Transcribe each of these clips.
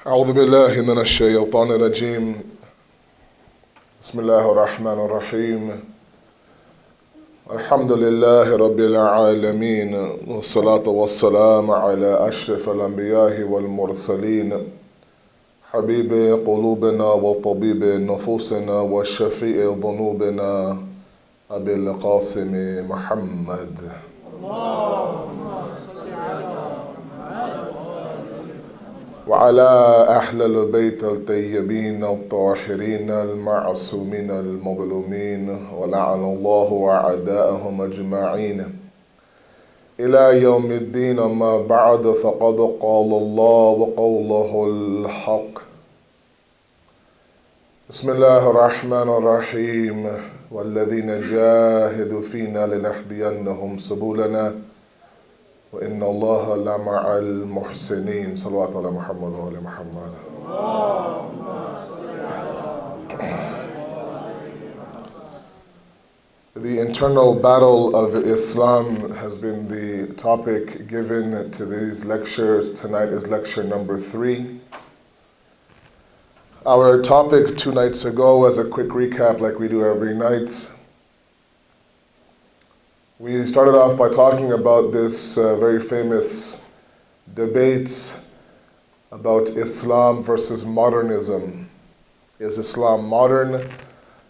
أعوذ بالله من الشيطان الرجيم بسم الله الرحمن الرحيم الحمد لله رب العالمين والصلاة والسلام على أشرف الأنبياء والمرسلين حبيب قلوبنا وطبيب نفوسنا وشفيع ذنوبنا أبي القاسم محمد وعلى أهل البيت الطيبين الطاهرين المعصومين المظلومين ولعن الله أعداءهم أجمعين إلى يوم الدين. ما بعد فقد قال الله وقوله الحق. بسم الله الرحمن الرحيم والذين جاهدوا فينا لنهدينهم سبلنا وإن الله لمع المحسنين. صلوات على محمد وآل محمد. The internal battle of Islam has been the topic given to these lectures. Tonight is lecture number 3. Our topic 2 nights ago, as a quick recap like we do every night, we started off by talking about this very famous debate about Islam versus modernism. Is Islam modern?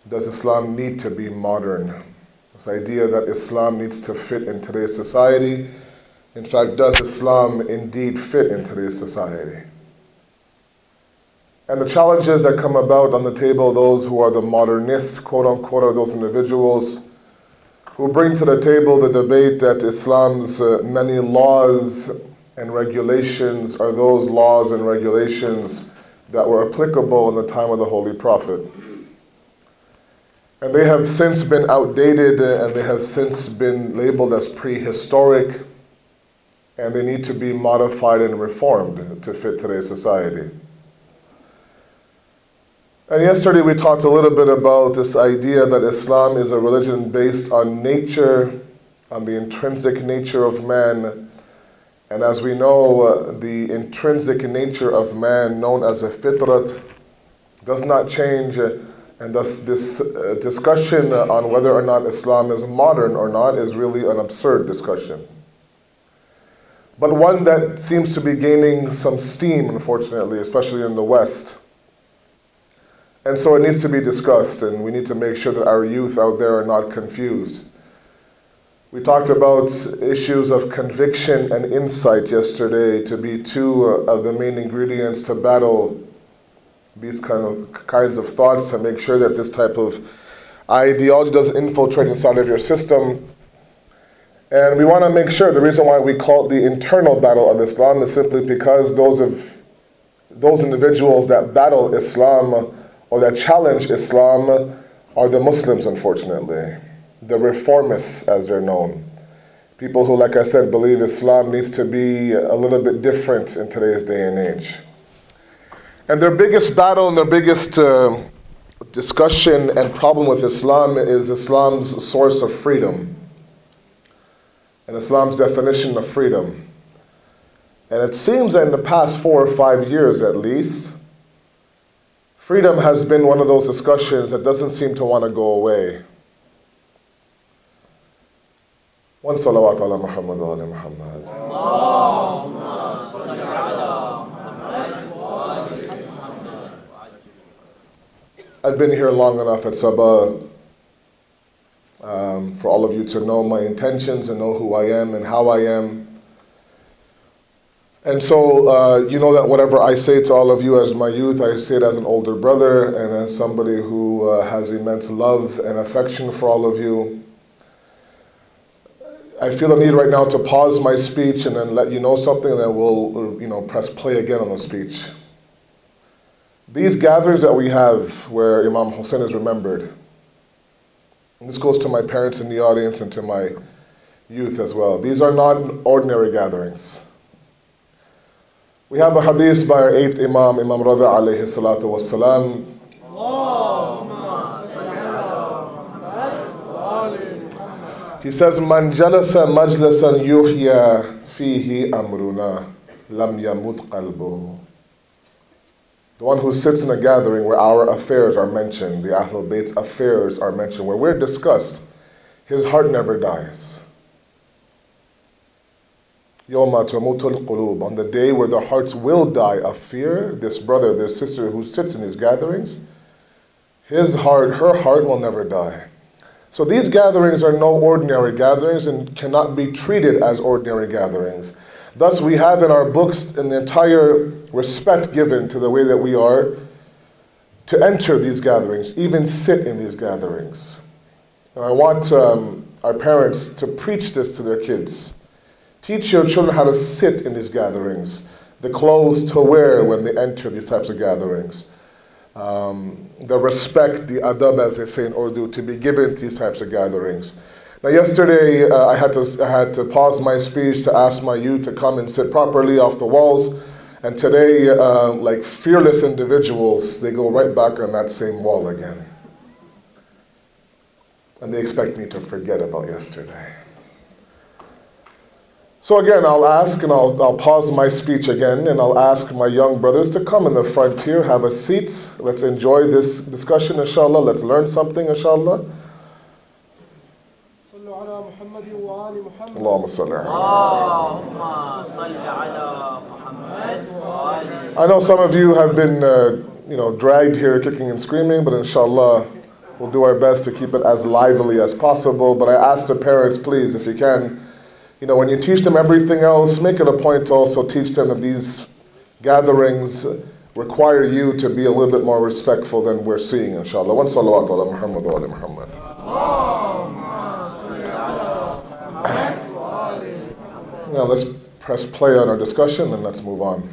Does Islam need to be modern? This idea that Islam needs to fit in today's society. In fact, does Islam indeed fit in today's society? And the challenges that come about on the table, those who are the modernists, quote unquote, are those individuals who bring to the table the debate that Islam's many laws and regulations are those laws and regulations that were applicable in the time of the Holy Prophet. And they have since been outdated and they have since been labeled as prehistoric, and they need to be modified and reformed to fit today's society. And yesterday we talked a little bit about this idea that Islam is a religion based on nature, on the intrinsic nature of man. And as we know, the intrinsic nature of man, known as a fitrat, does not change. And thus this discussion on whether or not Islam is modern or not is really an absurd discussion. But one that seems to be gaining some steam, unfortunately, especially in the West. And so it needs to be discussed, and we need to make sure that our youth out there are not confused. We talked about issues of conviction and insight yesterday to be two of the main ingredients to battle these kinds of thoughts, to make sure that this type of ideology doesn't infiltrate inside of your system. And we want to make sure, the reason why we call it the internal battle of Islam is simply because those individuals that battle Islam or that challenge Islam are the Muslims, unfortunately. The reformists, as they're known. People who, like I said, believe Islam needs to be a little bit different in today's day and age. And their biggest battle and their biggest discussion and problem with Islam is Islam's source of freedom and Islam's definition of freedom. And it seems that in the past 4 or 5 years at least, freedom has been one of those discussions that doesn't seem to want to go away. One salawat ala Muhammad wa ala Muhammad. I've been here long enough at Saba for all of you to know my intentions and know who I am and how I am. And so you know that whatever I say to all of you as my youth, I say it as an older brother and as somebody who has immense love and affection for all of you. I feel the need right now to pause my speech and then let you know something, and then we'll press play again on the speech. These gatherings that we have where Imam Hussein is remembered, and this goes to my parents in the audience and to my youth as well, these are not ordinary gatherings. We have a hadith by our 8th Imam, Imam Rada alayhi salatu wassalam. He says, Man jalasa majlasan yuhya fihi amruna lam yamut qalbuhu. The one who sits in a gathering where our affairs are mentioned, the Ahlul Bayt's affairs are mentioned, where we're discussed, his heart never dies. يَوْمَ تَمُوتُ الْقُلُوبُ. On the day where the hearts will die of fear, this brother, this sister who sits in these gatherings, his heart, her heart will never die. So these gatherings are no ordinary gatherings and cannot be treated as ordinary gatherings. Thus we have in our books an entire respect given to the way that we are to enter these gatherings, even sit in these gatherings. And I want our parents to preach this to their kids. Teach your children how to sit in these gatherings, the clothes to wear when they enter these types of gatherings, the respect, the adab, as they say in Urdu, to be given to these types of gatherings. Now yesterday, I had to pause my speech to ask my youth to come and sit properly off the walls. And today, like fearless individuals, they go right back on that same wall again. And they expect me to forget about yesterday. So again, I'll ask, and I'll pause my speech again, and I'll ask my young brothers to come in the front here, have a seat. Let's enjoy this discussion, inshallah. Let's learn something, inshallah. Allahumma salli ala. I know some of you have been dragged here kicking and screaming, but inshallah, we'll do our best to keep it as lively as possible. But I ask the parents, please, if you can, when you teach them everything else, make it a point to also teach them that these gatherings require you to be a little bit more respectful than we're seeing, inshallah. One salawat ala Muhammad wa ala Muhammad. Now let's press play on our discussion and let's move on.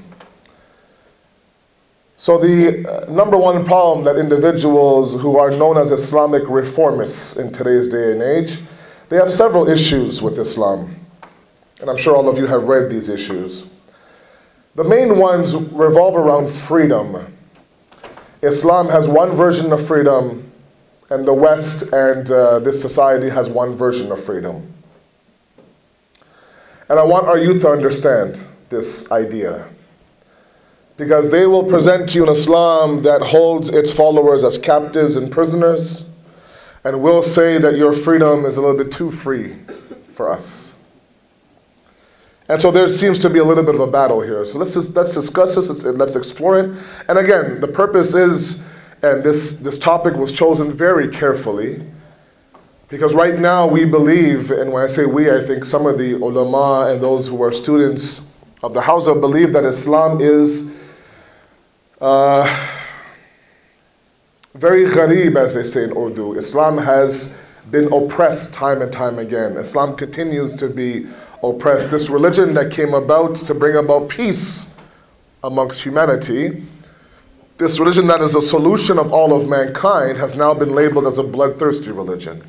So the number one problem that individuals who are known as Islamic reformists in today's day and age, they have several issues with Islam. And I'm sure all of you have read these issues. The main ones revolve around freedom. Islam has one version of freedom, and the West and this society has one version of freedom. And I want our youth to understand this idea, because they will present to you an Islam that holds its followers as captives and prisoners, and will say that your freedom is a little bit too free for us. And so there seems to be a little bit of a battle here. So let's discuss this, let's explore it. And again, the purpose is, and this topic was chosen very carefully, because right now we believe, and when I say we, I think some of the ulama and those who are students of the Hawza believe that Islam is very gharib, as they say in Urdu. Islam has been oppressed time and time again. Islam continues to be oppressed. This religion that came about to bring about peace amongst humanity, this religion that is a solution of all of mankind, has now been labeled as a bloodthirsty religion,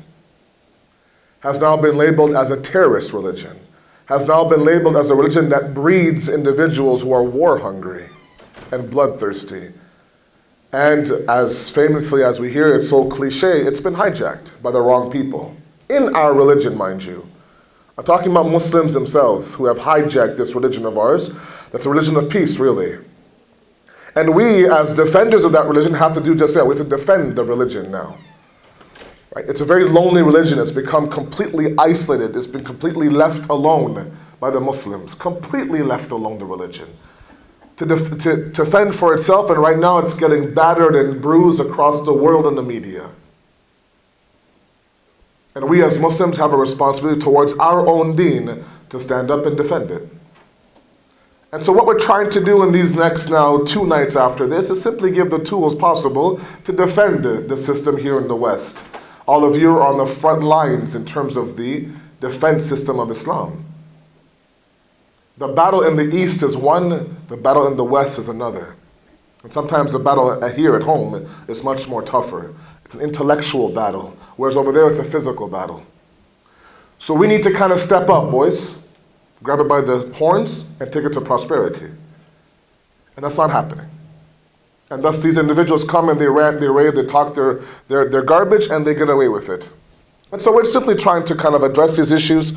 has now been labeled as a terrorist religion, has now been labeled as a religion that breeds individuals who are war hungry and bloodthirsty. And as famously as we hear it, so cliche, it's been hijacked by the wrong people. In our religion, mind you. I'm talking about Muslims themselves who have hijacked this religion of ours. That's a religion of peace, really. And we, as defenders of that religion, have to do just that. We have to defend the religion now. Right? It's a very lonely religion. It's become completely isolated. It's been completely left alone by the Muslims. Completely left alone, the religion. To fend for itself, and right now it's getting battered and bruised across the world in the media. And we as Muslims have a responsibility towards our own deen to stand up and defend it. And so what we're trying to do in these next now 2 nights after this is simply give the tools possible to defend the system here in the West. All of you are on the front lines in terms of the defense system of Islam. The battle in the East is one, the battle in the West is another. And sometimes the battle here at home is much more tougher. It's an intellectual battle, whereas over there it's a physical battle. So we need to kind of step up, boys. Grab it by the horns and take it to prosperity. And that's not happening. And thus these individuals come and they rant, they rave, they talk their garbage, and they get away with it. And so we're simply trying to kind of address these issues.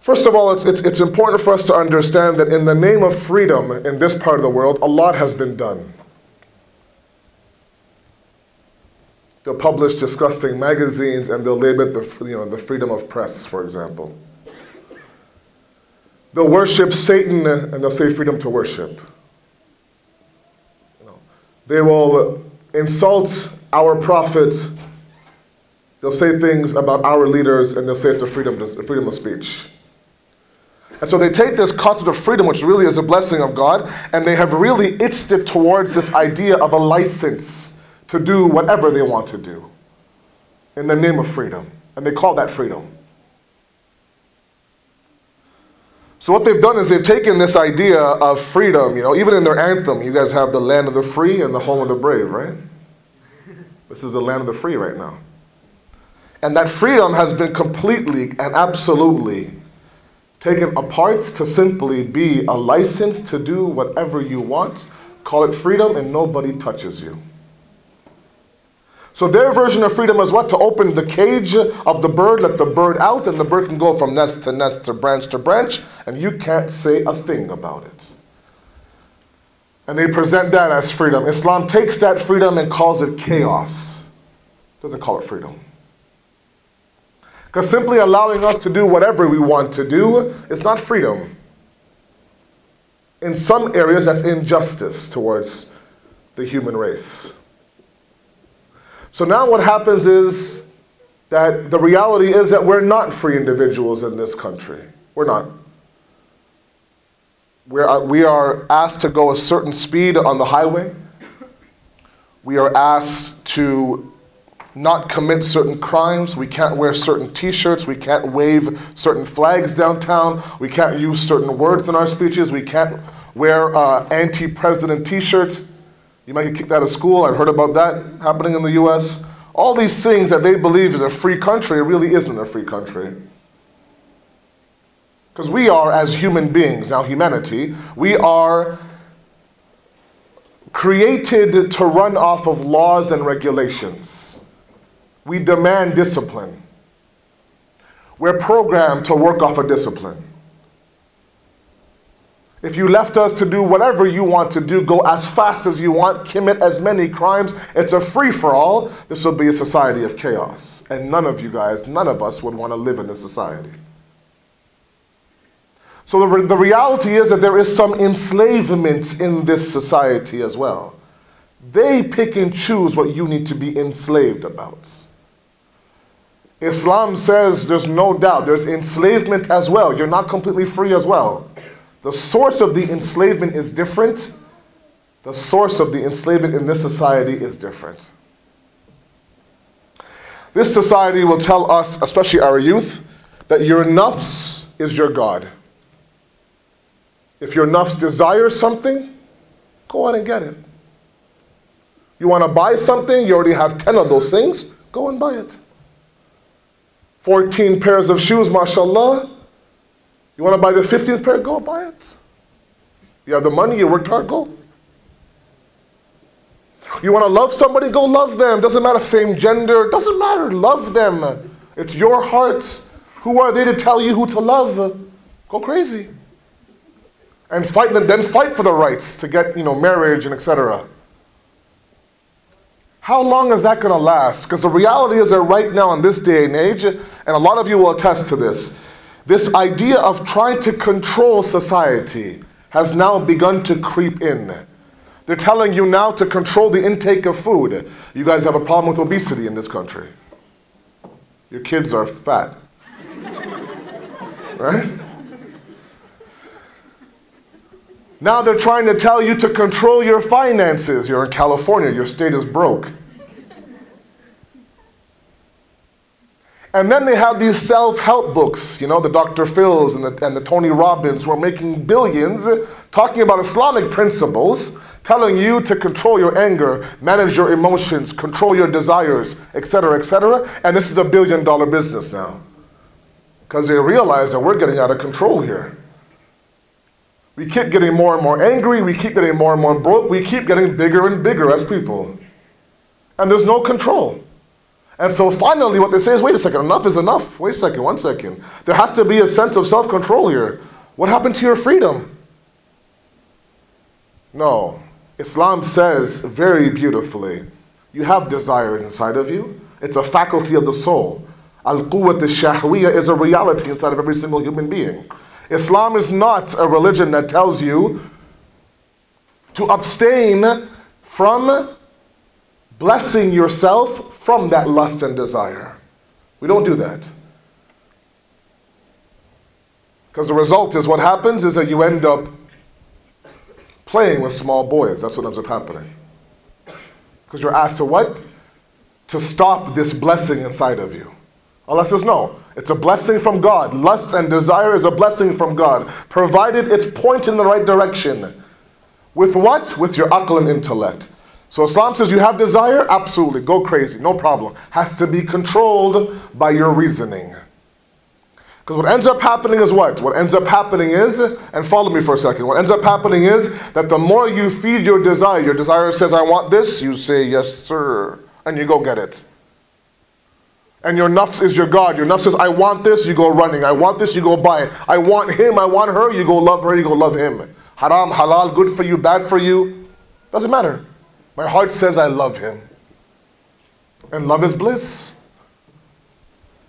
First of all, it's important for us to understand that in the name of freedom in this part of the world, a lot has been done. They'll publish disgusting magazines and they'll label it the freedom of press, for example. They'll worship Satan and they'll say freedom to worship. They will insult our prophets. They'll say things about our leaders and they'll say it's a freedom of speech. And so they take this concept of freedom, which really is a blessing of God, and they have really itched it towards this idea of a license to do whatever they want to do in the name of freedom. And they call that freedom. So what they've done is they've taken this idea of freedom, even in their anthem, you guys have the land of the free and the home of the brave, right? This is the land of the free right now. And that freedom has been completely and absolutely taken apart to simply be a license to do whatever you want. Call it freedom and nobody touches you. So their version of freedom is what? To open the cage of the bird, let the bird out, and the bird can go from nest to nest to branch, and you can't say a thing about it. And they present that as freedom. Islam takes that freedom and calls it chaos. Doesn't call it freedom. Because simply allowing us to do whatever we want to do is not freedom. In some areas, that's injustice towards the human race. So now what happens is that the reality is that we're not free individuals in this country. We're not. We are asked to go a certain speed on the highway. We are asked to not commit certain crimes. We can't wear certain t-shirts. We can't wave certain flags downtown. We can't use certain words in our speeches. We can't wear anti-president t-shirt. You might get kicked out of school. I've heard about that happening in the US. All these things that they believe is a free country, it really isn't a free country. Because we are, as human beings, now humanity, we are created to run off of laws and regulations. We demand discipline. We're programmed to work off of discipline. If you left us to do whatever you want to do, go as fast as you want, commit as many crimes, it's a free-for-all, this will be a society of chaos. And none of you guys, none of us would want to live in this society. So the reality is that there is some enslavement in this society as well. They pick and choose what you need to be enslaved about. Islam says there's no doubt, there's enslavement as well. You're not completely free as well. The source of the enslavement is different. The source of the enslavement in this society is different. This society will tell us, especially our youth, that your nafs is your God. If your nafs desires something, go out and get it. You want to buy something, you already have 10 of those things, go and buy it. 14 pairs of shoes, mashallah. You want to buy the 50th pair? Go buy it. You have the money, you worked hard, go. You want to love somebody? Go love them. Doesn't matter, same gender, doesn't matter. Love them. It's your heart. Who are they to tell you who to love? Go crazy. And then fight for the rights to get, marriage and etc. How long is that going to last? Because the reality is that right now in this day and age, and a lot of you will attest to this idea of trying to control society has now begun to creep in. They're telling you now to control the intake of food. You guys have a problem with obesity in this country. Your kids are fat. Right? Now they're trying to tell you to control your finances. You're in California, your state is broke. And then they have these self-help books, the Dr. Phil's and the Tony Robbins, who are making billions talking about Islamic principles, telling you to control your anger, manage your emotions, control your desires, etc., etc. And this is a billion-dollar business now. Because they realize that we're getting out of control here. We keep getting more and more angry, we keep getting more and more broke, we keep getting bigger and bigger as people. And there's no control. And so finally what they say is, wait a second, enough is enough. Wait a second, 1 second. There has to be a sense of self-control here. What happened to your freedom? No. Islam says very beautifully You have desire inside of you. It's a faculty of the soul. Al-quwwat al-shahwiyya is a reality inside of every single human being. Islam is not a religion that tells you to abstain from blessing yourself from that lust and desire. We don't do that. Because the result is, what happens is that you end up playing with small boys. That's what ends up happening. Because you're asked to what? To stop this blessing inside of you. Allah says no. It's a blessing from God. Lust and desire is a blessing from God, provided it's pointed in the right direction. With what? With your aql and intellect. So Islam says you have desire? Absolutely. Go crazy. No problem. Has to be controlled by your reasoning. Because what ends up happening is what? What ends up happening is, and follow me for a second, what ends up happening is that the more you feed your desire says, I want this, you say, yes sir, and you go get it. And your nafs is your God. Your nafs says, I want this, you go running. I want this, you go buy it. I want him, I want her, you go love her, you go love him. Haram, halal, good for you, bad for you, doesn't matter. My heart says I love him. And love is bliss.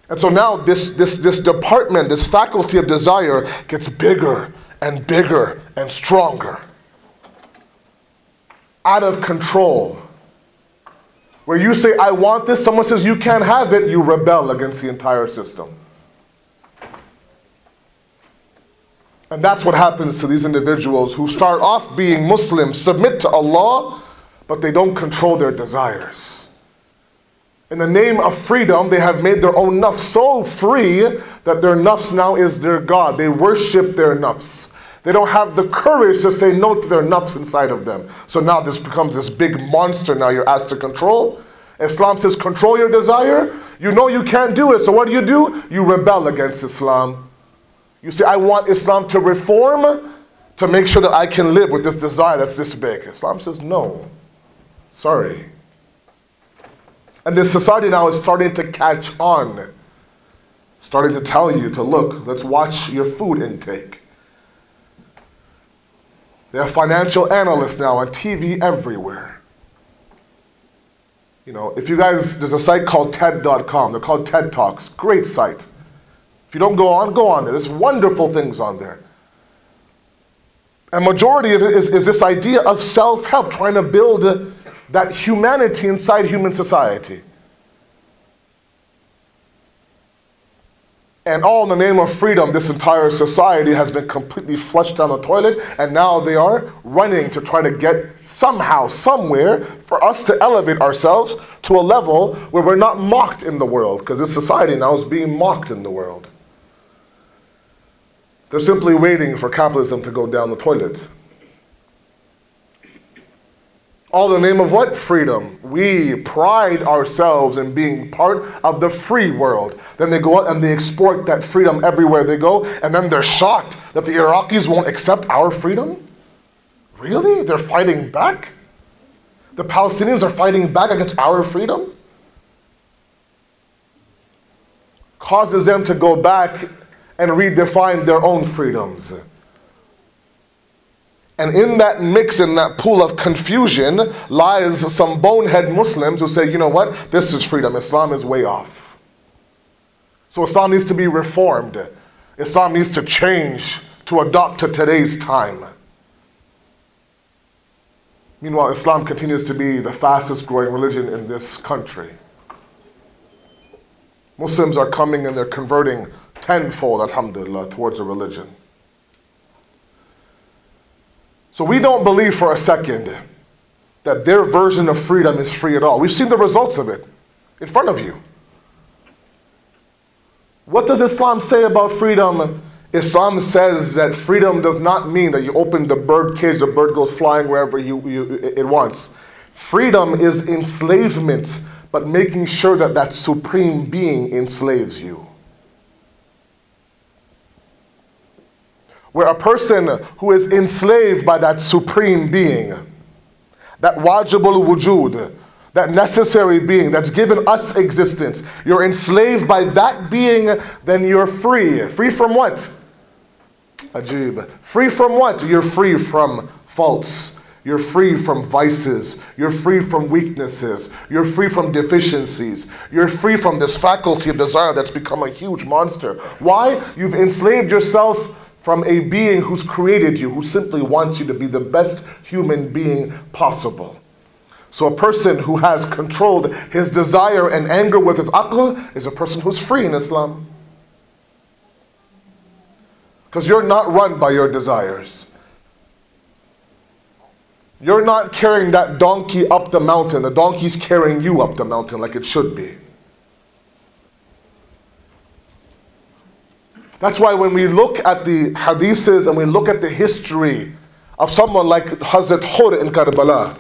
And so now this department, this faculty of desire gets bigger and bigger and stronger. Out of control. Where you say, I want this, someone says you can't have it, you rebel against the entire system. And that's what happens to these individuals who start off being Muslims, submit to Allah, but they don't control their desires. In the name of freedom, they have made their own nafs so free that their nafs now is their God. They worship their nafs. They don't have the courage to say no to their nafs inside of them. So now this becomes this big monster now you're asked to control. Islam says control your desire. You know you can't do it, so what do? You rebel against Islam. You say, I want Islam to reform to make sure that I can live with this desire that's this big. Islam says no. Sorry. And this society now is starting to catch on. Starting to tell you to look, let's watch your food intake. There are financial analysts now on TV everywhere. You know, if you guys, there's a site called TED.com. They're called TED Talks. Great site. If you don't go on there. There's wonderful things on there. And majority of it is this idea of self-help, trying to build that humanity inside human society. And all in the name of freedom, this entire society has been completely flushed down the toilet, and now they are running to try to get somehow, somewhere, for us to elevate ourselves to a level where we're not mocked in the world, because this society now is being mocked in the world. They're simply waiting for capitalism to go down the toilet. All in the name of what? Freedom. We pride ourselves in being part of the free world. Then they go out and they export that freedom everywhere they go, and then they're shocked that the Iraqis won't accept our freedom? Really? They're fighting back? The Palestinians are fighting back against our freedom? Causes them to go back and redefine their own freedoms. And in that mix, in that pool of confusion, lies some bonehead Muslims who say, you know what, this is freedom. Islam is way off. So Islam needs to be reformed. Islam needs to change to adopt to today's time. Meanwhile, Islam continues to be the fastest growing religion in this country. Muslims are coming and they're converting tenfold, alhamdulillah, towards a religion. So we don't believe for a second that their version of freedom is free at all. We've seen the results of it in front of you. What does Islam say about freedom? Islam says that freedom does not mean that you open the bird cage, the bird goes flying wherever it wants. Freedom is enslavement, but making sure that that supreme being enslaves you. Where a person who is enslaved by that supreme being, that wajibul wujud, that necessary being that's given us existence, you're enslaved by that being, then you're free. Free from what? Ajib. Free from what? You're free from faults. You're free from vices. You're free from weaknesses. You're free from deficiencies. You're free from this faculty of desire that's become a huge monster. Why? You've enslaved yourself from a being who's created you, who simply wants you to be the best human being possible. So a person who has controlled his desire and anger with his aql is a person who's free in Islam. Because you're not run by your desires. You're not carrying that donkey up the mountain. The donkey's carrying you up the mountain like it should be. That's why when we look at the hadiths and we look at the history of someone like Hazrat Hur in Karbala,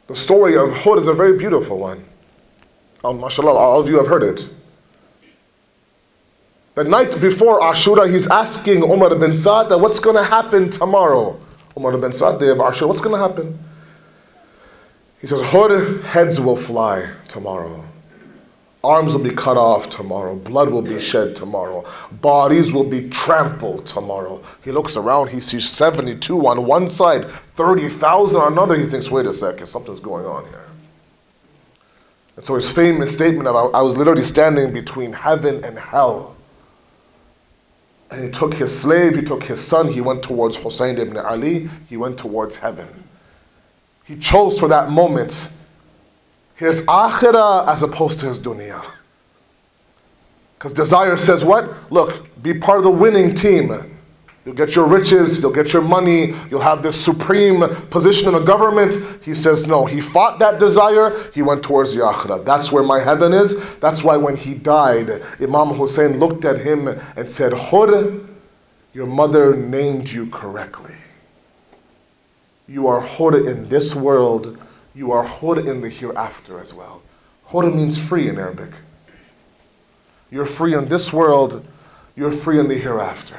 the story of Hur is a very beautiful one. Oh, mashallah, all of you have heard it. The night before Ashura, he's asking Umar bin Sa'd that what's going to happen tomorrow. Umar bin Sa'd, day of Ashura, what's going to happen? He says, Hur, heads will fly tomorrow. Arms will be cut off tomorrow. Blood will be shed tomorrow. Bodies will be trampled tomorrow. He looks around, he sees 72 on one side, 30,000 on another. He thinks, wait a second, something's going on here. And so his famous statement of, I was literally standing between heaven and hell. And he took his slave, he took his son, he went towards Hussein ibn Ali, he went towards heaven. He chose for that moment his akhirah as opposed to his dunya. Because desire says what? Look, be part of the winning team. You'll get your riches, you'll get your money, you'll have this supreme position in the government. He says no, he fought that desire, he went towards the akhirah. That's where my heaven is. That's why when he died, Imam Hussein looked at him and said, Hur, your mother named you correctly. You are Hur in this world, you are Hur in the hereafter as well. Hur means free in Arabic. You're free in this world, you're free in the hereafter.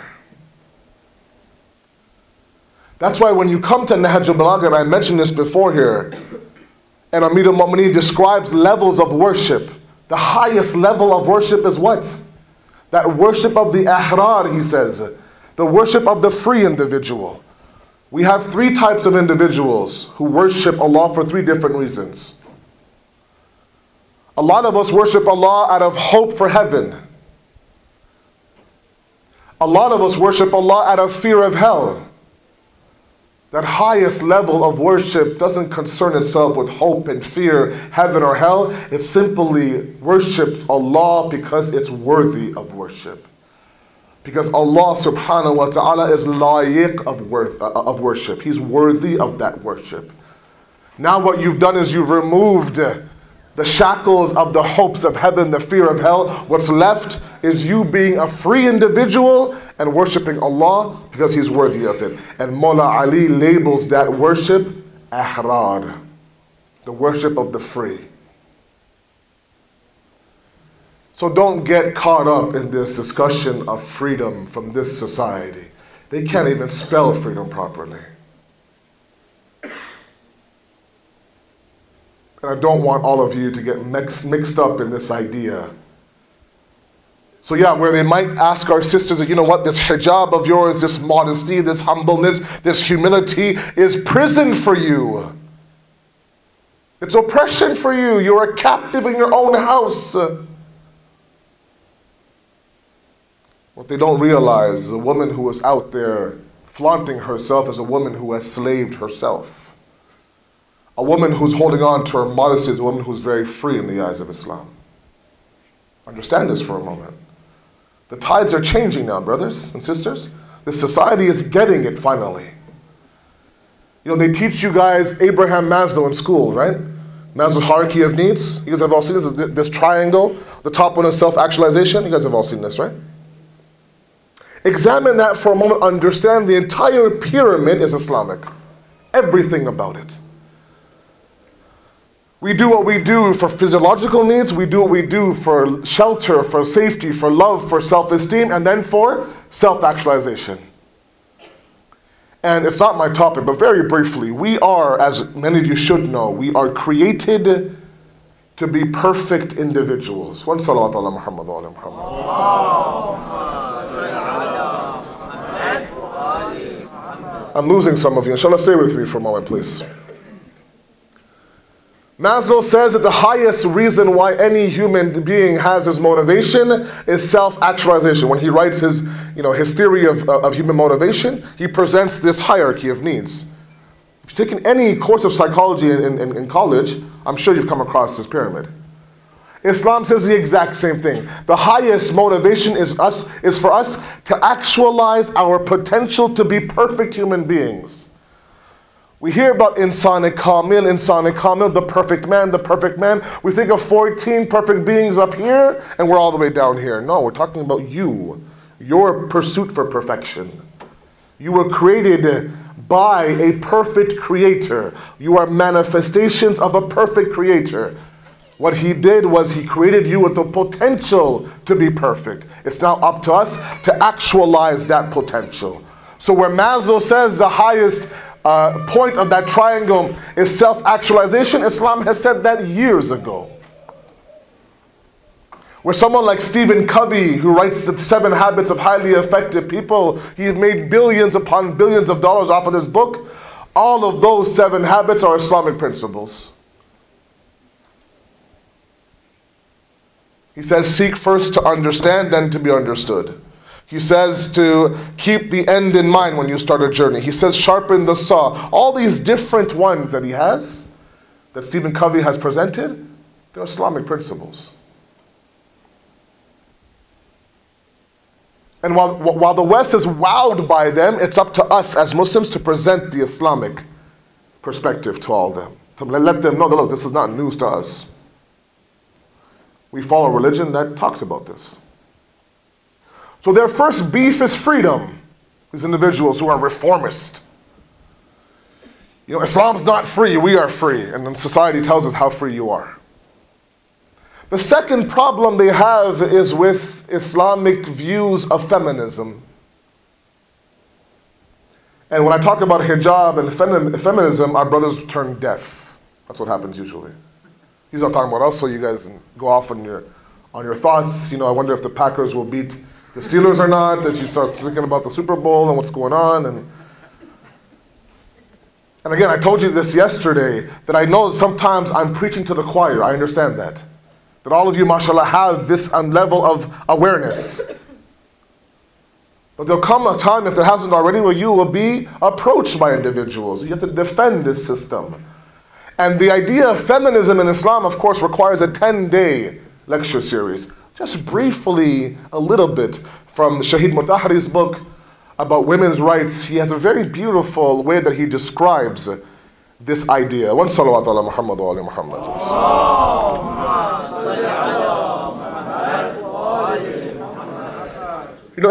That's why when you come to Nahj al-Balagha, and I mentioned this before here, and Amir al-Mu'mineen describes levels of worship. The highest level of worship is what? That worship of the ahrar, he says. The worship of the free individual. We have three types of individuals who worship Allah for three different reasons. A lot of us worship Allah out of hope for heaven. A lot of us worship Allah out of fear of hell. That highest level of worship doesn't concern itself with hope and fear, heaven or hell. It simply worships Allah because it's worthy of worship. Because Allah subhanahu wa ta'ala is layiq of worship. He's worthy of that worship. Now what you've done is you've removed the shackles of the hopes of heaven, the fear of hell. What's left is you being a free individual and worshiping Allah because He's worthy of it. And Mawla Ali labels that worship ahrar, the worship of the free. So don't get caught up in this discussion of freedom from this society. They can't even spell freedom properly. And I don't want all of you to get mixed up in this idea. So yeah, where they might ask our sisters, you know what, this hijab of yours, this modesty, this humbleness, this humility is prison for you. It's oppression for you. You're a captive in your own house. What they don't realize is a woman who is out there flaunting herself is a woman who has slaved herself. A woman who's holding on to her modesty is a woman who's very free in the eyes of Islam. Understand this for a moment. The tides are changing now, brothers and sisters. This society is getting it finally. You know, they teach you guys Abraham Maslow in school, right? Maslow's hierarchy of needs. You guys have all seen this triangle. The top one is self-actualization. You guys have all seen this, right? Examine that for a moment. Understand the entire pyramid is Islamic. Everything about it. We do what we do for physiological needs, we do what we do for shelter, for safety, for love, for self-esteem, and then for self-actualization. And it's not my topic, but very briefly, we are, as many of you should know, we are created to be perfect individuals. One salawat ala Muhammad wa ala Muhammad. I'm losing some of you. Inshallah, stay with me for a moment, please. Maslow says that the highest reason why any human being has his motivation is self-actualization. When he writes his theory of human motivation, he presents this hierarchy of needs. If you've taken any course of psychology in college, I'm sure you've come across this pyramid. Islam says the exact same thing. The highest motivation is for us to actualize our potential to be perfect human beings. We hear about insan kamil, the perfect man, the perfect man. We think of 14 perfect beings up here, and we're all the way down here. No, we're talking about you, your pursuit for perfection. You were created by a perfect creator. You are manifestations of a perfect creator. What he did was he created you with the potential to be perfect. It's now up to us to actualize that potential. So where Maslow says the highest point of that triangle is self-actualization, Islam has said that years ago. Where someone like Stephen Covey, who writes the 7 Habits of Highly Effective People, he's made billions upon billions of dollars off of this book. All of those 7 habits are Islamic principles. He says, seek first to understand, then to be understood. He says to keep the end in mind when you start a journey. He says sharpen the saw. All these different ones that he has, that Stephen Covey has presented, they're Islamic principles. And while the West is wowed by them, it's up to us as Muslims to present the Islamic perspective to all of them. To let them know that, look, this is not news to us. We follow a religion that talks about this. So their first beef is freedom. These individuals who are reformist. Islam's not free, we are free. And then society tells us how free you are. The second problem they have is with Islamic views of feminism. And when I talk about hijab and feminism, our brothers turn deaf. That's what happens usually. He's not talking about us, so you guys go off on your thoughts. I wonder if the Packers will beat the Steelers or not, that you start thinking about the Super Bowl and what's going on. And again, I told you this yesterday, that I know sometimes I'm preaching to the choir. I understand that. That all of you, mashallah, have this level of awareness. But there'll come a time, if there hasn't already, where you will be approached by individuals. You have to defend this system. And the idea of feminism in Islam, of course, requires a 10-day lecture series. Just briefly, a little bit, from Shahid Mutahari's book about women's rights. He has a very beautiful way that he describes this idea. One salawat ala Muhammad wa ala Muhammad.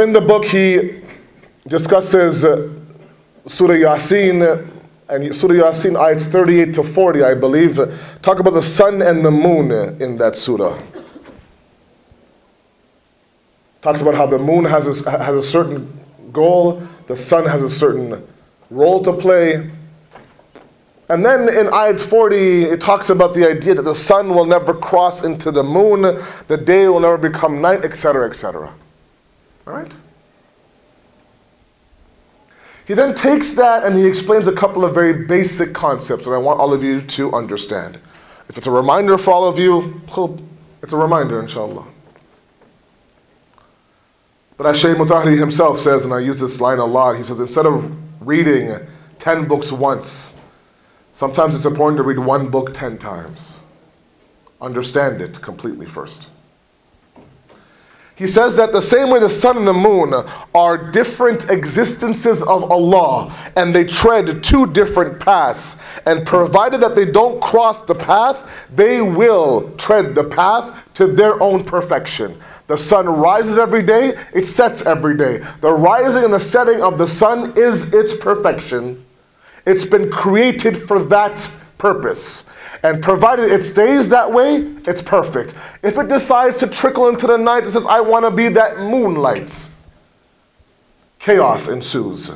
In the book he discusses Surah Yasin, and Surah Yasin ayats 38 to 40, I believe, talk about the sun and the moon in that surah. Talks about how the moon has a certain goal, the sun has a certain role to play. And then in ayat 40, it talks about the idea that the sun will never cross into the moon, the day will never become night, etc., etc. All right? He then takes that and he explains a couple of very basic concepts that I want all of you to understand. If it's a reminder for all of you, it's a reminder, inshallah. But as Shaykh Mutahari himself says, and I use this line a lot, he says, instead of reading 10 books once, sometimes it's important to read one book 10 times. Understand it completely first. He says that the same way the sun and the moon are different existences of Allah, and they tread 2 different paths, and provided that they don't cross the path, they will tread the path to their own perfection. The sun rises every day, it sets every day. The rising and the setting of the sun is its perfection. It's been created for that purpose. And provided it stays that way, it's perfect. If it decides to trickle into the night and says, I want to be that moonlight, chaos ensues.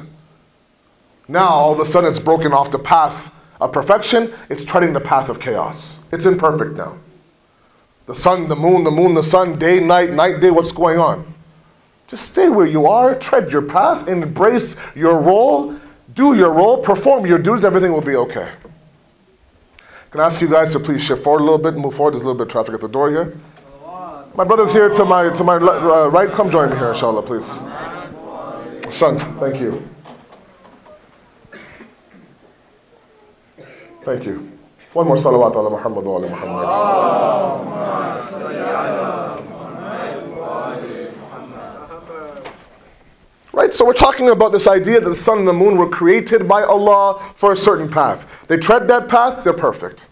Now, all of a sudden, it's broken off the path of perfection. It's treading the path of chaos. It's imperfect now. The sun, the moon, the sun, day, night, day, what's going on? Just stay where you are, tread your path, embrace your role. do your role, perform your duties, everything will be okay. Can I ask you guys to please shift forward a little bit, move forward? There's a little bit of traffic at the door here. My brother's here to my right. Come join me here, inshallah, please. Son, thank you. Thank you. One more salawat ala Muhammad wa ala Muhammad. Right, so we're talking about this idea that the sun and the moon were created by Allah for a certain path. They tread that path, they're perfect.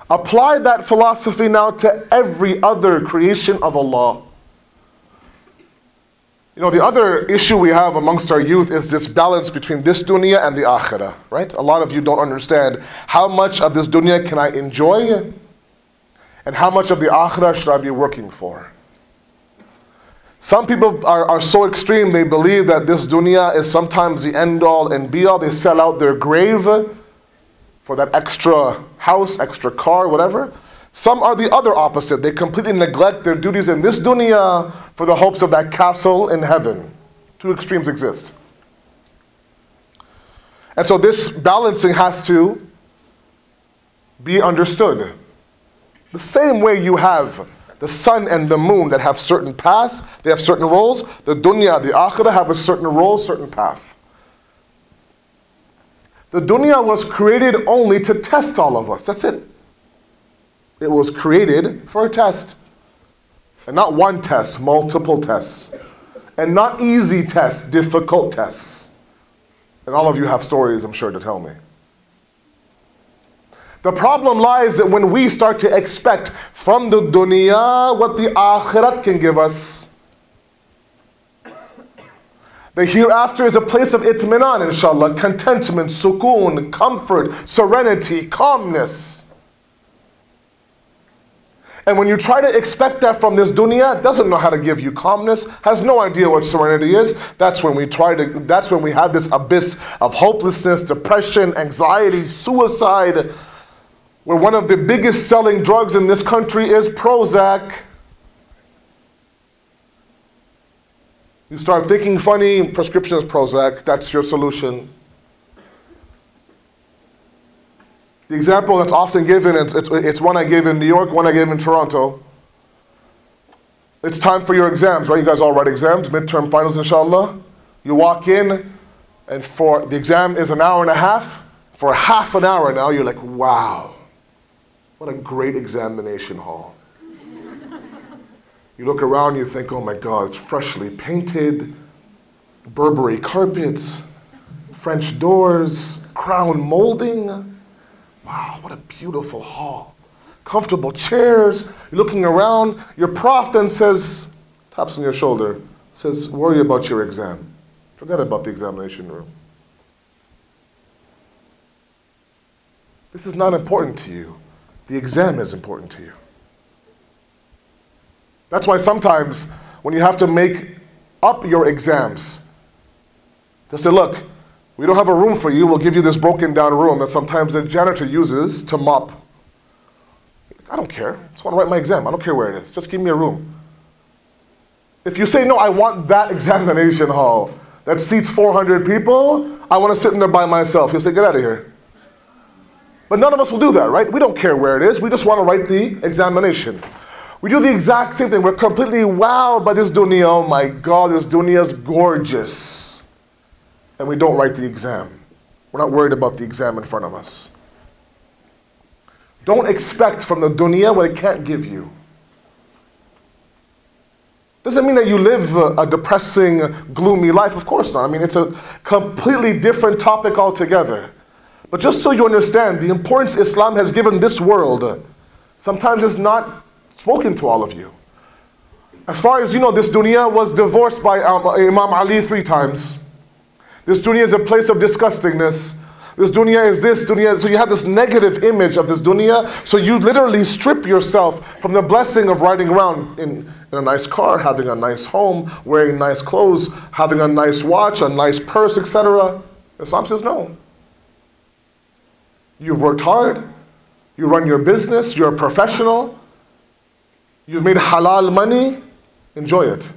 Apply that philosophy now to every other creation of Allah. You know, the other issue we have amongst our youth is this balance between this dunya and the akhirah, right? A lot of you don't understand how much of this dunya can I enjoy and how much of the akhirah should I be working for. Some people are so extreme, they believe that this dunya is sometimes the end-all and be-all. They sell out their grave for that extra house, extra car, whatever. Some are the other opposite. They completely neglect their duties in this dunya for the hopes of that castle in heaven. Two extremes exist. And so this balancing has to be understood. The same way you have the sun and the moon that have certain paths, they have certain roles. The dunya, the akhirah have a certain role, certain path. The dunya was created only to test all of us. That's it. It was created for a test. And not one test, multiple tests. And not easy tests, difficult tests. And all of you have stories, I'm sure, to tell me. The problem lies that when we start to expect from the dunya what the akhirat can give us. The hereafter is a place of itminan, inshallah, contentment, sukoon, comfort, serenity, calmness. And when you try to expect that from this dunya, it doesn't know how to give you calmness, has no idea what serenity is. That's when we have this abyss of hopelessness, depression, anxiety, suicide, where one of the biggest selling drugs in this country is Prozac. You start thinking funny, prescription is Prozac, that's your solution. The example that's often given, it's one I gave in New York, one I gave in Toronto. It's time for your exams, right? You guys all write exams, midterm finals, inshallah. You walk in, and for the exam is an hour and a half. For half an hour now, you're like, wow, what a great examination hall. You look around, you think, oh my God, it's freshly painted, Burberry carpets, French doors, crown molding. Wow, what a beautiful hall. Comfortable chairs. You're looking around. Your prof then says, taps on your shoulder, says, worry about your exam. Forget about the examination room. This is not important to you. The exam is important to you. That's why sometimes when you have to make up your exams, they say, look, we don't have a room for you. We'll give you this broken down room that sometimes the janitor uses to mop. I don't care. I just want to write my exam. I don't care where it is. Just give me a room. If you say, no, I want that examination hall that seats 400 people, I want to sit in there by myself. You'll say, get out of here. But none of us will do that, right? We don't care where it is. We just want to write the examination. We do the exact same thing. We're completely wowed by this dunya. Oh my God, this dunya is gorgeous. And we don't write the exam. We're not worried about the exam in front of us. Don't expect from the dunya what it can't give you. Doesn't mean that you live a depressing, gloomy life. Of course not. I mean, it's a completely different topic altogether. But just so you understand, the importance Islam has given this world, sometimes it's not spoken to all of you. As far as you know, this dunya was divorced by Imam Ali 3 times. This dunya is a place of disgustingness. This dunya is this dunya. So you have this negative image of this dunya. So you literally strip yourself from the blessing of riding around in a nice car, having a nice home, wearing nice clothes, having a nice watch, a nice purse, etc. Islam says no. You've worked hard. You run your business. You're a professional. You've made halal money. Enjoy it.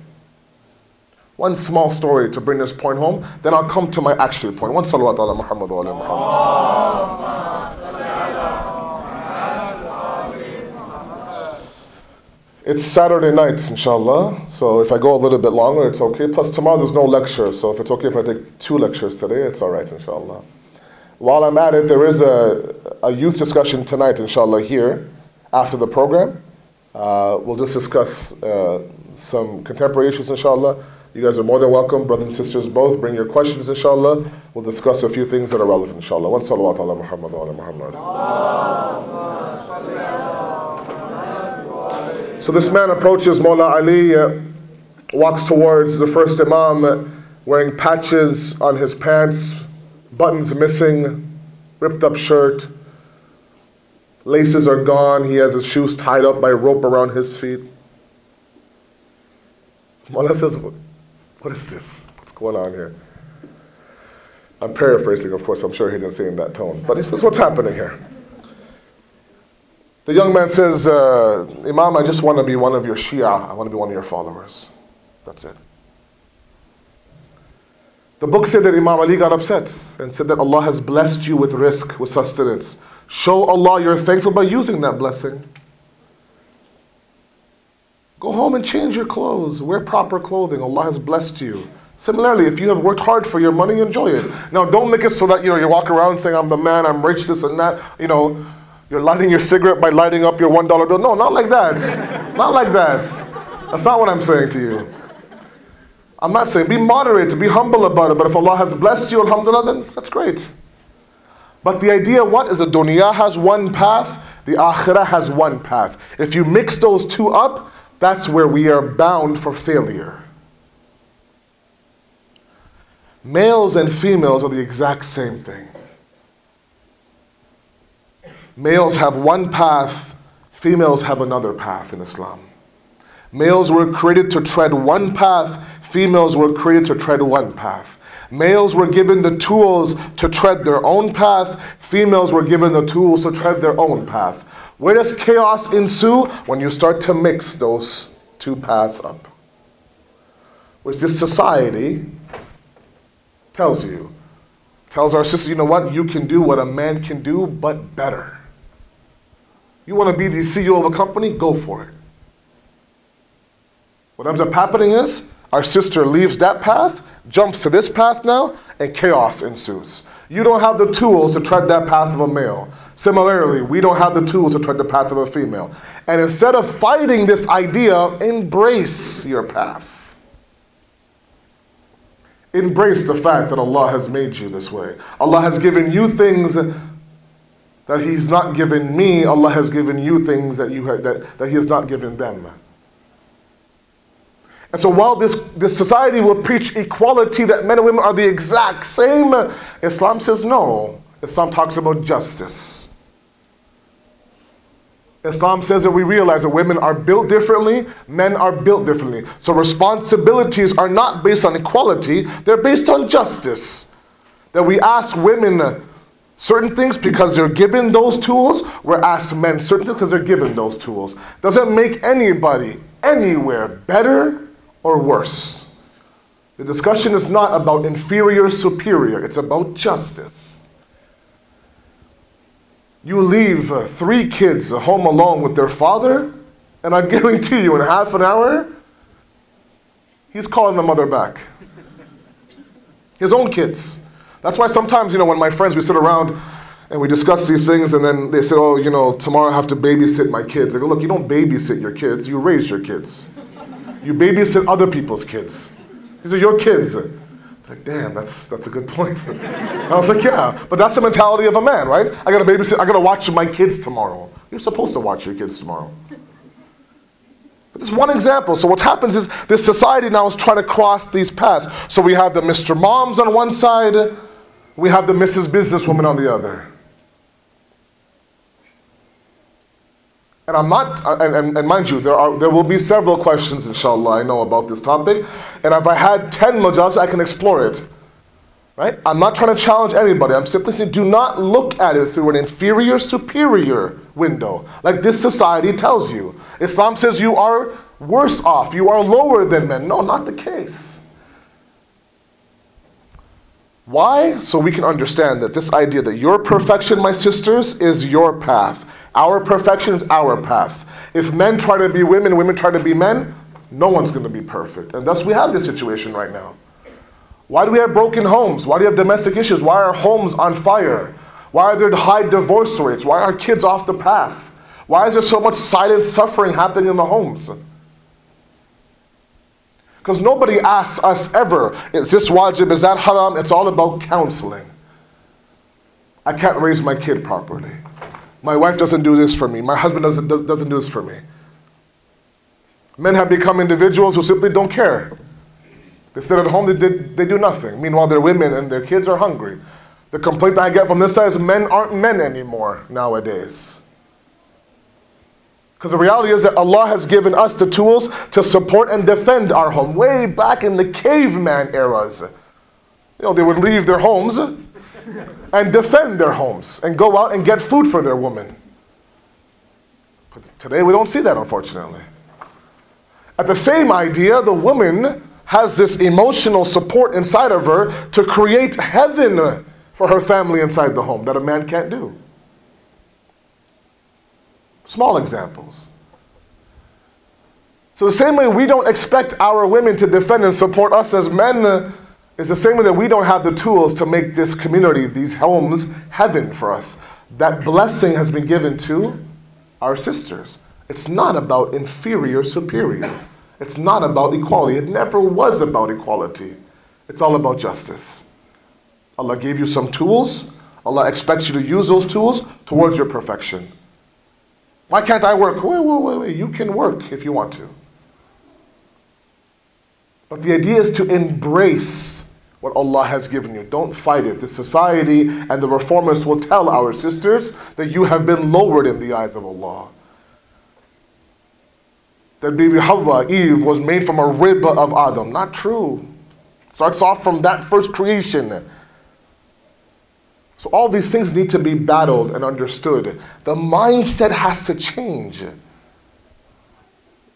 One small story to bring this point home, then I'll come to my actual point. One salawat ala Muhammad wa ala Muhammad. It's Saturday night, inshallah, so if I go a little bit longer, it's okay. Plus tomorrow there's no lecture, so if it's okay if I take 2 lectures today, it's all right, inshallah. While I'm at it, there is a youth discussion tonight, inshallah, here, after the program. We'll just discuss some contemporary issues, inshallah. You guys are more than welcome, brothers and sisters both. Bring your questions, inshallah. We'll discuss a few things that are relevant, inshallah. One salawat ala Muhammad wa ala Muhammad. So this man approaches Mawla Ali, walks towards the first imam, wearing patches on his pants, buttons missing, ripped up shirt, laces are gone, he has his shoes tied up by rope around his feet. Mawla says, what is this? What's going on here? I'm paraphrasing, of course, I'm sure he didn't say it in that tone. But he says, what's happening here? The young man says, Imam, I just want to be one of your Shia. I want to be one of your followers. That's it. The book said that Imam Ali got upset and said that Allah has blessed you with rizq, with sustenance. Show Allah you're thankful by using that blessing. Go home and change your clothes. Wear proper clothing. Allah has blessed you. Similarly, if you have worked hard for your money, enjoy it. Now, don't make it so that you walk around saying, I'm the man, I'm rich, this and that. You're lighting your cigarette by lighting up your $1 bill. No, not like that. Not like that. That's not what I'm saying to you. I'm not saying, be moderate, be humble about it. But if Allah has blessed you, alhamdulillah, then that's great. But the idea, what is the dunya has one path, the akhirah has one path. If you mix those two up, that's where we are bound for failure. Males and females are the exact same thing. Males have one path, females have another path in Islam. Males were created to tread one path, females were created to tread one path. Males were given the tools to tread their own path, females were given the tools to tread their own path. Where does chaos ensue? When you start to mix those two paths up. Which this society tells you. Tells our sisters, you know what? You can do what a man can do, but better. You want to be the CEO of a company? Go for it. What ends up happening is, our sister leaves that path, jumps to this path now, and chaos ensues. You don't have the tools to tread that path of a male. Similarly, we don't have the tools to tread the path of a female. And instead of fighting this idea, embrace your path. Embrace the fact that Allah has made you this way. Allah has given you things that He's not given me. Allah has given you things that He has not given them. And so while this society will preach equality, that men and women are the exact same, Islam says no. Islam talks about justice. Islam says that we realize that women are built differently, men are built differently. So responsibilities are not based on equality, they're based on justice. That we ask women certain things because they're given those tools, we're asked men certain things because they're given those tools. Doesn't make anybody anywhere better or worse. The discussion is not about inferior, superior, it's about justice. You leave 3 kids home alone with their father, and I guarantee you in half an hour, he's calling the mother back. His own kids. That's why sometimes, when my friends, we sit around and we discuss these things, and then they say, oh, tomorrow I have to babysit my kids. I go, look, you don't babysit your kids, you raise your kids. You babysit other people's kids. These are your kids. It's like, damn, that's a good point. I was like, yeah, but that's the mentality of a man, right? I gotta babysit, I gotta watch my kids tomorrow. You're supposed to watch your kids tomorrow. But this is one example. So what happens is this society now is trying to cross these paths. So we have the Mr. Moms on one side, we have the Mrs. Businesswoman on the other. And I'm not, and mind you, there will be several questions, inshallah, I know about this topic. And if I had 10 majas, I can explore it. Right? I'm not trying to challenge anybody. I'm simply saying do not look at it through an inferior, superior window, like this society tells you. Islam says you are worse off, you are lower than men. No, not the case. Why? So we can understand that this idea that your perfection, my sisters, is your path. Our perfection is our path. If men try to be women, women try to be men, no one's going to be perfect. And thus we have this situation right now. Why do we have broken homes? Why do we have domestic issues? Why are homes on fire? Why are there high divorce rates? Why are kids off the path? Why is there so much silent suffering happening in the homes? Because nobody asks us ever, is this wajib, is that haram? It's all about counseling. I can't raise my kid properly. My wife doesn't do this for me. My husband doesn't do this for me. Men have become individuals who simply don't care. They sit at home, they do nothing. Meanwhile, their women and their kids are hungry. The complaint I get from this side is men aren't men anymore nowadays. Because the reality is that Allah has given us the tools to support and defend our home. Way back in the caveman eras, they would leave their homes and defend their homes and go out and get food for their woman. But today we don't see that, unfortunately. At the same idea, the woman has this emotional support inside of her to create heaven for her family inside the home that a man can't do. Small examples. So the same way we don't expect our women to defend and support us as men is the same way that we don't have the tools to make this community, these homes, heaven for us. That blessing has been given to our sisters. It's not about inferior, superior. It's not about equality. It never was about equality. It's all about justice. Allah gave you some tools. Allah expects you to use those tools towards your perfection. Why can't I work? Wait. You can work if you want to. But the idea is to embrace what Allah has given you. Don't fight it. The society and the reformers will tell our sisters that you have been lowered in the eyes of Allah. That baby Hawa, Eve, was made from a rib of Adam. Not true. Starts off from that first creation. So all these things need to be battled and understood. The mindset has to change.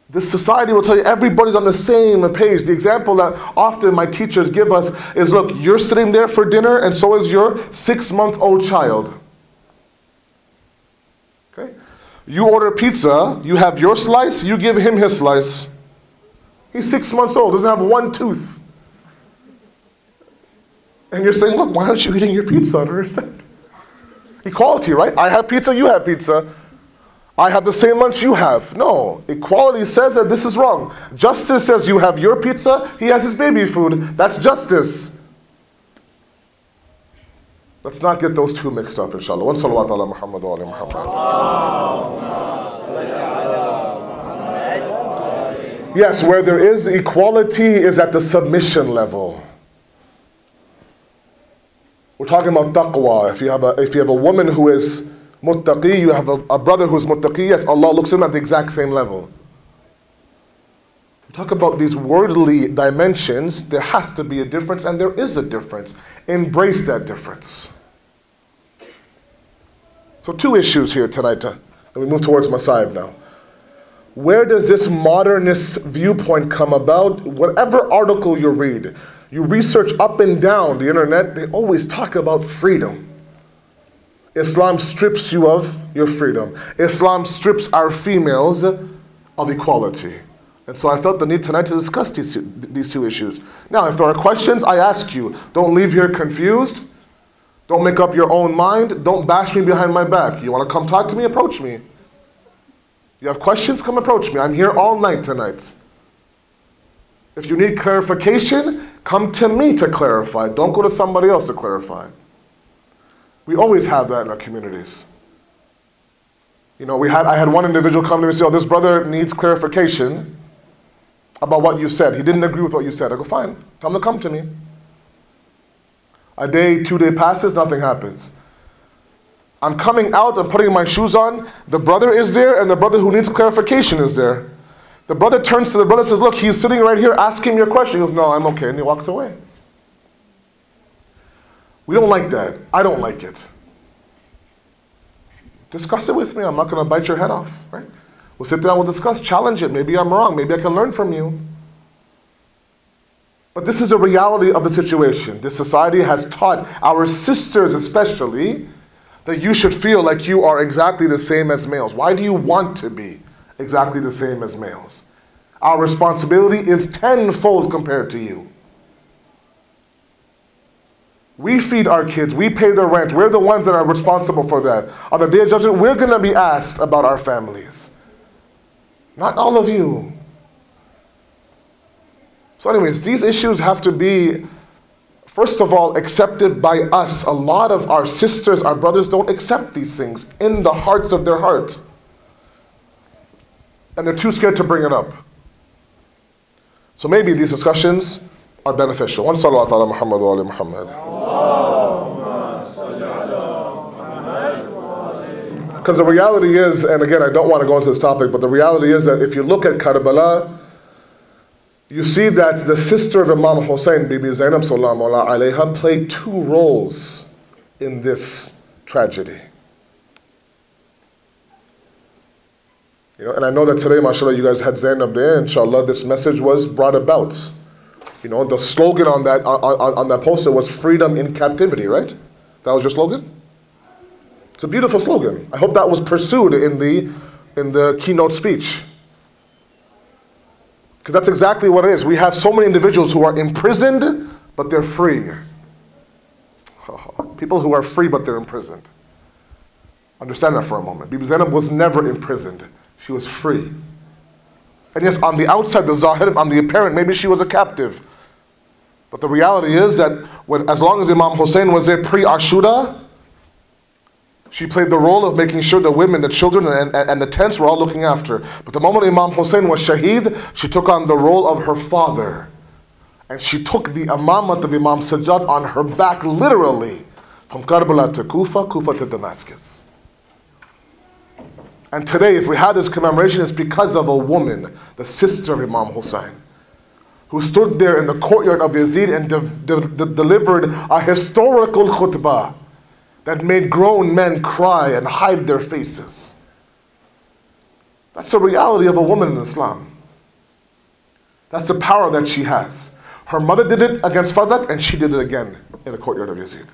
This society will tell you everybody's on the same page. The example that often my teachers give us is, look, you're sitting there for dinner and so is your 6-month-old child. Okay? You order pizza, you have your slice, you give him his slice. He's 6 months old, doesn't have one tooth. And you're saying, look, why aren't you eating your pizza? I don't understand. Equality, right? I have pizza, you have pizza. I have the same lunch you have. No, equality says that this is wrong. Justice says you have your pizza, he has his baby food. That's justice. Let's not get those two mixed up, inshallah. One salawat ala Muhammad wa ala Muhammad. Yes, where there is equality is at the submission level. We're talking about taqwa. If you have a woman who is muttaqi, you have a brother who's muttaqi, yes, Allah looks at him at the exact same level. We talk about these worldly dimensions, there has to be a difference, and there is a difference. Embrace that difference. So 2 issues here tonight, and we move towards Masaib now. Where does this modernist viewpoint come about? Whatever article you read, you research up and down the internet, they always talk about freedom. Islam strips you of your freedom. Islam strips our females of equality. And so I felt the need tonight to discuss these 2 issues. Now, if there are questions, I ask you, don't leave here confused. Don't make up your own mind. Don't bash me behind my back. You want to come talk to me? Approach me. You have questions? Come approach me. I'm here all night tonight. If you need clarification, come to me to clarify. Don't go to somebody else to clarify. We always have that in our communities. I had one individual come to me and say, oh, this brother needs clarification about what you said. He didn't agree with what you said. I go, fine, tell him to come to me. A day, 2 days passes, nothing happens. I'm coming out, I'm putting my shoes on, the brother is there, and the brother who needs clarification is there. The brother turns to the brother and says, look, he's sitting right here, ask him your question. He goes, no, I'm okay, and he walks away. We don't like that. I don't like it. Discuss it with me. I'm not going to bite your head off, right? We'll sit down, we'll discuss, challenge it. Maybe I'm wrong. Maybe I can learn from you. But this is a reality of the situation. This society has taught our sisters especially that you should feel like you are exactly the same as males. Why do you want to be exactly the same as males? Our responsibility is tenfold compared to you. We feed our kids, we pay the rent, we're the ones that are responsible for that. On the day of judgment, we're going to be asked about our families. Not all of you. So anyways, these issues have to be, first of all, accepted by us. A lot of our sisters, our brothers don't accept these things in the hearts of their heart. And they're too scared to bring it up. So maybe these discussions are beneficial. One salawat ala Muhammad wa ali Muhammad. Because the reality is, and again, I don't want to go into this topic, but the reality is that if you look at Karbala, you see that the sister of Imam Hussein, Bibi Zainab sallallahu alayha, played two roles in this tragedy. You know, and I know that today, mashallah, you guys had Zainab there. Inshallah, this message was brought about. You know, the slogan on that poster was "Freedom in Captivity," right? That was your slogan. It's a beautiful slogan. I hope that was pursued in the keynote speech. Because that's exactly what it is. We have so many individuals who are imprisoned, but they're free. People who are free, but they're imprisoned. Understand that for a moment. Bibi Zainab was never imprisoned. She was free. And yes, on the outside, the zahir, on the apparent, maybe she was a captive. But the reality is that as long as Imam Hussein was there pre-Ashura, she played the role of making sure the women, the children, and the tents were all looking after. But the moment Imam Hussein was shaheed, she took on the role of her father. And she took the imamat of Imam Sajjad on her back, literally, from Karbala to Kufa, Kufa to Damascus. And today, if we had this commemoration, it's because of a woman, the sister of Imam Hussein, who stood there in the courtyard of Yazid and delivered a historical khutbah that made grown men cry and hide their faces. That's the reality of a woman in Islam. That's the power that she has. Her mother did it against Fadak, and she did it again in the courtyard of Yazid.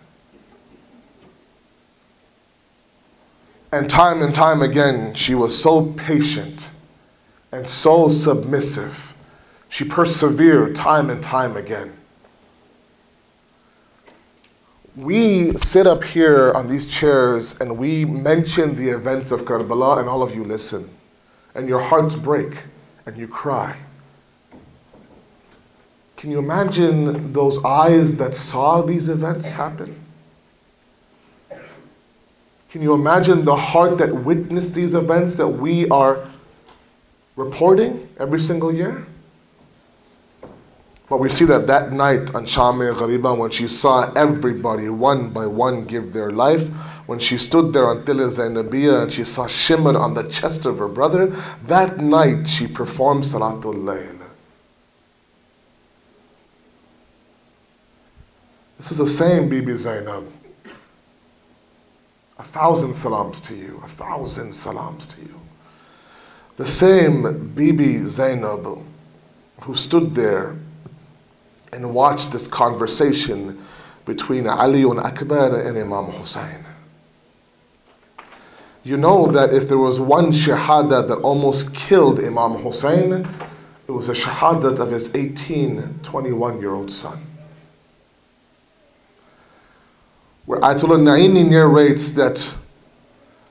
And time again, she was so patient and so submissive. She persevered time and time again. We sit up here on these chairs and we mention the events of Karbala, and all of you listen. And your hearts break and you cry. Can you imagine those eyes that saw these events happen? Can you imagine the heart that witnessed these events that we are reporting every single year? But we see that night on Sham-e Ghariba, when she saw everybody one by one give their life, when she stood there on Tilla Zainabiyya and she saw shimmer on the chest of her brother, that night she performed Salatul Layl. This is the same Bibi Zainab. 1,000 salams to you, 1,000 salams to you. The same Bibi Zainab who stood there and watched this conversation between Ali Akbar and Imam Hussein. You know that if there was one shahada that almost killed Imam Hussein, it was a shahadat of his 21-year-old son. Where Ayatollah Naini narrates that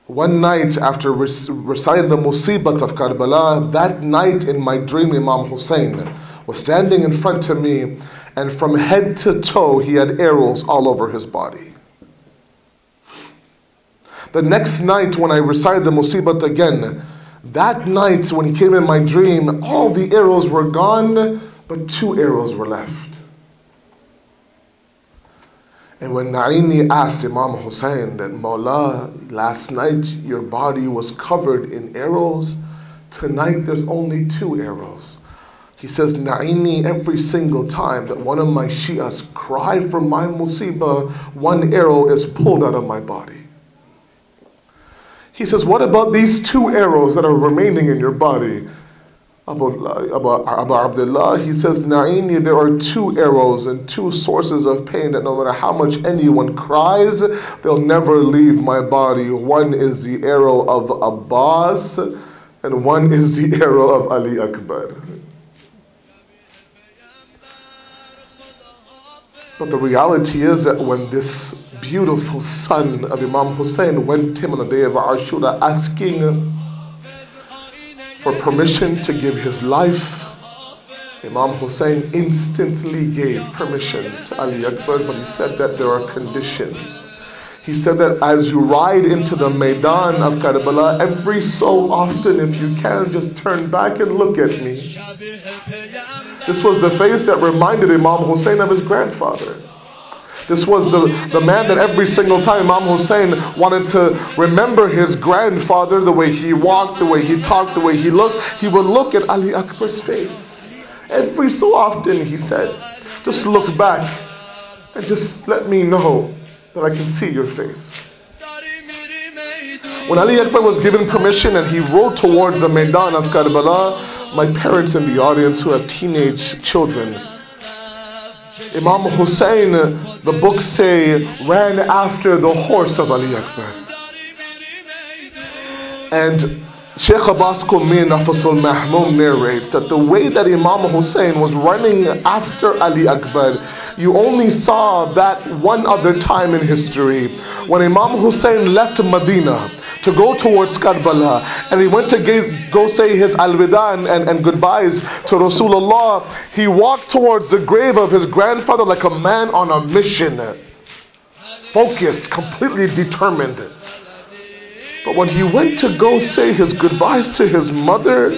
one night after reciting the musibat of Karbala, that night in my dream Imam Hussein was standing in front of me, and from head to toe he had arrows all over his body. The next night when I recited the musibat again, that night when he came in my dream, all the arrows were gone, but 2 arrows were left. And when Naini asked Imam Hussein that, Mawla, last night your body was covered in arrows, tonight there's only 2 arrows. He says, Naini, every single time that one of my Shias cry for my musibah, 1 arrow is pulled out of my body. He says, what about these 2 arrows that are remaining in your body? Abu Abdullah, he says, Na'ini, there are two arrows and two sources of pain that no matter how much anyone cries, they'll never leave my body. One is the arrow of Abbas, and one is the arrow of Ali Akbar. But the reality is that when this beautiful son of Imam Hussein went to him on the day of Ashura asking for permission to give his life, Imam Hussein instantly gave permission to Ali Akbar, but he said that there are conditions. He said that as you ride into the Maidan of Karbala, every so often, if you can, just turn back and look at me. This was the face that reminded Imam Hussein of his grandfather. This was the man that every single time Imam Hussein wanted to remember his grandfather, the way he walked, the way he talked, the way he looked, he would look at Ali Akbar's face. Every so often, he said, just look back and just let me know that I can see your face. When Ali Akbar was given permission and he rode towards the Maidan of Karbala, my parents in the audience who have teenage children, Imam Hussein, the books say, ran after the horse of Ali Akbar. And Sheikh Abbas Qummi Nafasul Mahmoum narrates that the way that Imam Hussein was running after Ali Akbar, you only saw that one other time in history, when Imam Hussein left Medina to go towards Karbala, and he went to go say his al-wida and goodbyes to Rasulullah. He walked towards the grave of his grandfather like a man on a mission, focused, completely determined. But when he went to go say his goodbyes to his mother,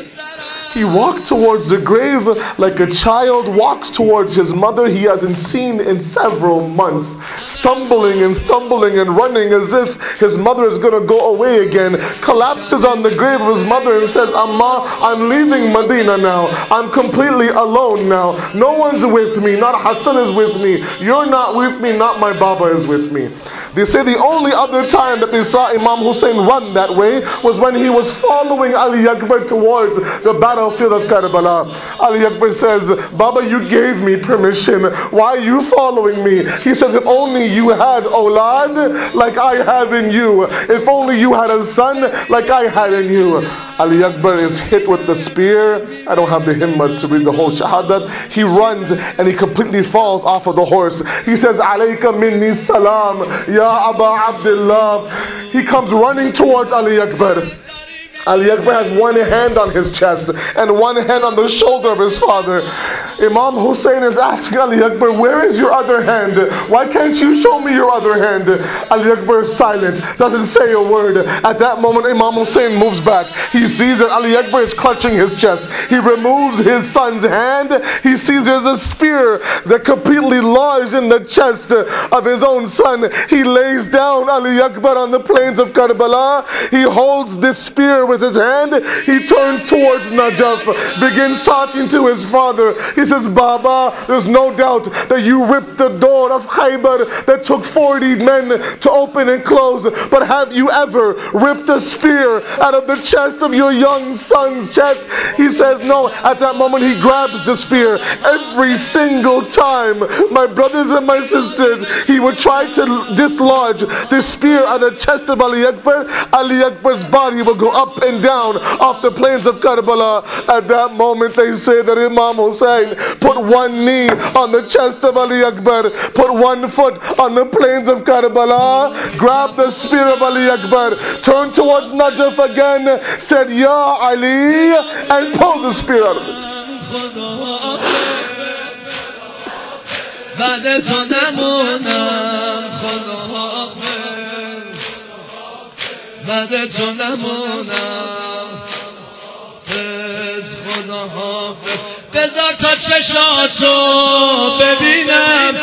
he walked towards the grave like a child walks towards his mother he hasn't seen in several months, stumbling and running as if his mother is going to go away again, collapses on the grave of his mother and says, Amma, I'm leaving Medina now. I'm completely alone now. No one's with me. Not Hassan is with me. You're not with me. Not my Baba is with me. They say the only other time that they saw Imam Hussein run that way was when he was following Ali Akbar towards the battlefield of Karbala. Ali Akbar says, Baba, you gave me permission. Why are you following me? He says, if only you had awlad like I have in you. If only you had a son like I had in you. Ali Akbar is hit with the spear. I don't have the himmah to read the whole shahadat. He runs and he completely falls off of the horse. He says, Alayka minni salam, Ya Aba Abdullah. He comes running towards Ali Akbar. Ali Akbar has one hand on his chest and one hand on the shoulder of his father. Imam Hussein is asking Ali Akbar, where is your other hand? Why can't you show me your other hand? Ali Akbar is silent, doesn't say a word. At that moment, Imam Hussein moves back. He sees that Ali Akbar is clutching his chest. He removes his son's hand. He sees there's a spear that completely lodged in the chest of his own son. He lays down Ali Akbar on the plains of Karbala. He holds this spear with his hand. He turns towards Najaf, begins talking to his father. He says, Baba, there's no doubt that you ripped the door of Khaybar that took 40 men to open and close, but have you ever ripped a spear out of the chest of your young son's chest? He says, no. At that moment, he grabs the spear. Every single time, my brothers and my sisters, he would try to dislodge the spear out of the chest of Ali Akbar. Ali Akbar's body will go up and down off the plains of Karbala. At that moment, they say that Imam Hussein put one knee on the chest of Ali Akbar, put one foot on the plains of Karbala, grabbed the spear of Ali Akbar, turned towards Najaf again, said, Ya Ali, and pulled the spear out of it. بذار تا چشاتو ببینم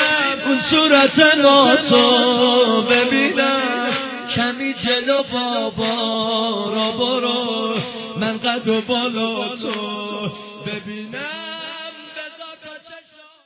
اون صورت ناتو ببینم کمی جلو بابا را برو من قد و بالا تو ببینم